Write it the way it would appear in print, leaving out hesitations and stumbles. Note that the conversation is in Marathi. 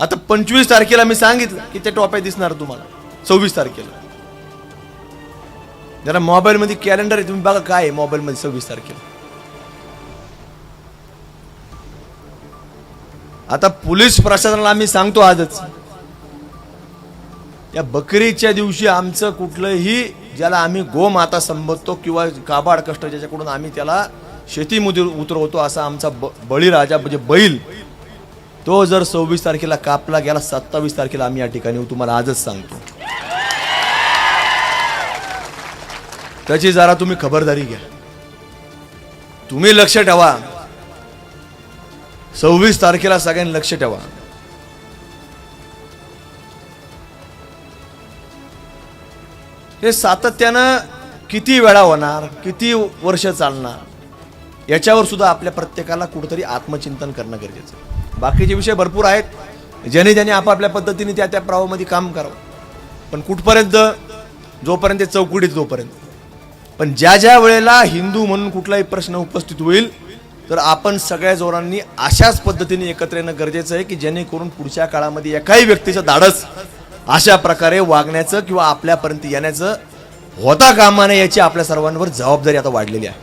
आता 25 तारखेला मी सांगितलं की ते टॉप्या दिसणार तुम्हाला. 26 तारखेला जरा मोबाईल मध्ये कॅलेंडर आहे, तुम्ही बघा काय आहे मोबाईल मध्ये 26 तारखेला. आता पोलीस प्रशासनाला आम्ही सांगतो आजच, या बकरीच्या दिवशी आमचं कुठलंही ज्याला आम्ही गोमाता संबोधतो किंवा काबाड कष्ट ज्याच्याकडून आम्ही त्याला शेतीमध्ये उतरवतो असा आमचा बळीराजा म्हणजे बैल, तो जर 26 तारखेला कापला गेला, 27 तारखेला आम्ही या ठिकाणी तुम्हाला आजच सांगतो. त्याची जरा तुम्ही खबरदारी घ्या. तुम्ही लक्ष ठेवा. 26 तारखेला सगळ्यांनी लक्ष ठेवा. हे सातत्यानं किती वेळा होणार, किती वर्ष चालणार, याच्यावर सुद्धा आपल्या प्रत्येकाला कुठेतरी आत्मचिंतन करणं गरजेचं आहे. बाकीचे विषय भरपूर आहेत, ज्याने ज्याने आपापल्या पद्धतीने त्या त्या प्रवाहामध्ये काम करावं, पण कुठपर्यंत, जोपर्यंत चौकटीत जोपर्यंत. पण ज्या ज्या वेळेला हिंदू म्हणून कुठलाही प्रश्न उपस्थित होईल तर आपण सगळ्या जोरांनी अशाच पद्धतीने एकत्र येणं गरजेचं आहे की जेणेकरून पुढच्या काळामध्ये एकाही व्यक्तीचं धाडस अशा प्रकारे वागण्याचं किंवा आपल्यापर्यंत येण्याचं होता कामा नये, याची आपल्या सर्वांवर जबाबदारी आता वाढलेली आहे.